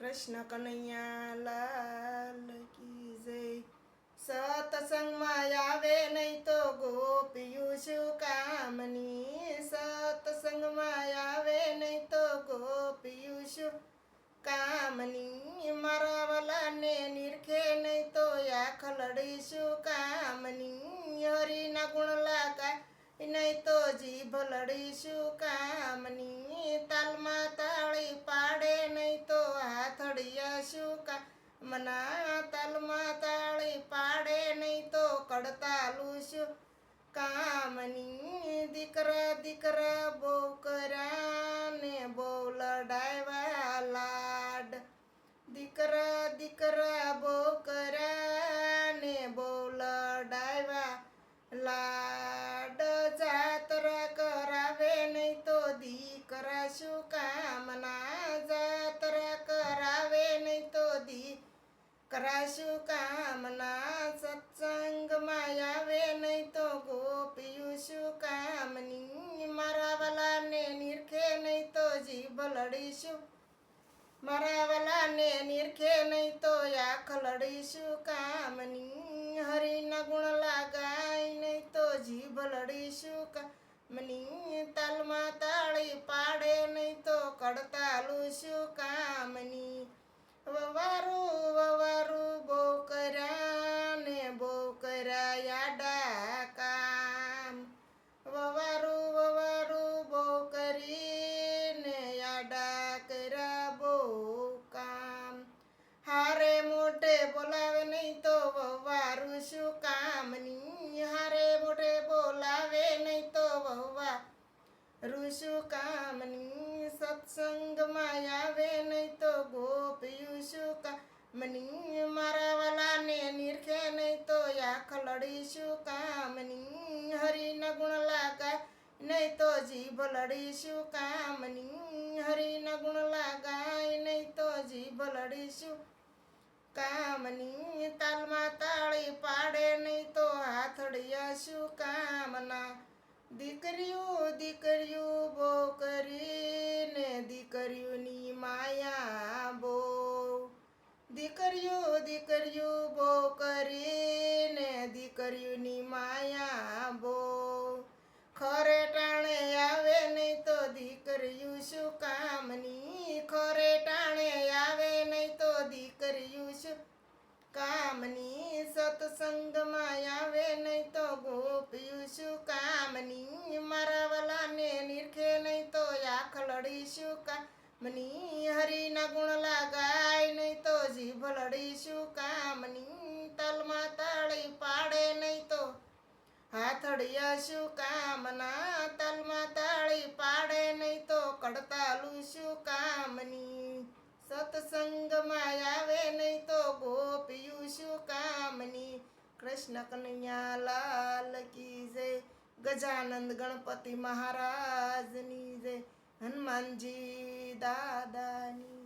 કૃષ્ણ કનૈયા લાલ કી જય. સતસંગમાં આવે નહીં તો ગોપિયું શું કામની. સતસંગમાં આવે નહીં તો ગોપિયું શું કામની. મારા વાલાને નિરખે નહીં તો આખલડી શું કામની. હરિના ગુણ લાગા નહીં તો જીભ લડી શું કામની. તાલમાં તાળી પાડે નહીં તો હાથડિયા શું કામના. તાલમાં તાળી પાડે નહીં તો કડતાલું શું કામની. દીકરા દીકરા બહુ કર્યા ને બહુ લડાવ્યા લાડ. દીકરા દીકરા બહુ કર્યા ને બહુ લડાવ્યા લાડ. જાત્રા કરાવે નહીં તો દીકરા શું કામના. જાત્રા કરાવે નહીં તો દીકરા શું કામના. સત્સંગમાં આવે નહીં તો ગોપિયું શું કામની. મારા વાલાને નિરખે નહીં તો જીભ લડીશું. મારા વાલાને નિરખે નહીં તો આંખ લડીશું કામની. હરિના ગુણ લાગાય નહીં તો જીભ લડીશું કામની. તાલમાં તાળી પાડે નહીં તો કડતાલું શું કામની. વવારું વવારું બહુ કર્યા ને બહુ કર્યા યાડા કામ. વવારું વવારું બહુ કરીને યાડા કર્યા બહુ કામ. હારે મોઢે બોલાવે નહીં તો વવારું શું કામની. હારે મોઢે બોલાવે નહીં તો વવારું શું કામની. સત્સંગમાં આવે નહીં તો ગોપિયું શું કામની. મારા વાલાને નિરખે નહીં તો આંખ લડી શું કામની. હરિના ગુણ લાગાય નહીં તો જીભ લડી શું કામની. હરિના ગુણ લાગાય નહીં તો જીભ લડી શું કામની. તાલમાં તાળી પાડે નહીં તો હાથડિયા શું કામના. દીકરીઓ દીકરીઓ બહુ કરીને દીકરીઓની માયા બહુ. દીકરીઓ દીકરીઓ બહુ કરીને દીકરીઓની માયા બહુ. ખરે ટાણે આવે નહીં તો દીકરીયું શું કામની. ખરે ટાણે આવે નહીં તો દીકરીયું શું કામની. સત્સંગમાં આવે નહીં તો ગોપિયું શું કામની. મારા વાલાને નિરખે નહીં તો આંખ લડી શું કામની. હરિના ગુણ લાગાય નહીં તો જીભ લડી શું કામની. તાલમાં તાળી પાડે નહીં તો હાથડિયા શું કામના. તાલમાં તાળી પાડે નહીં તો કડતાલું શું કામની. સત્સંગમાં આવે નહીં તો ગોપિયું શું કામની. કૃષ્ણ કનૈયા લાલ કી જય. ગજાનંદ ગણપતિ મહારાજની જય. હનુમાનજી દાદાની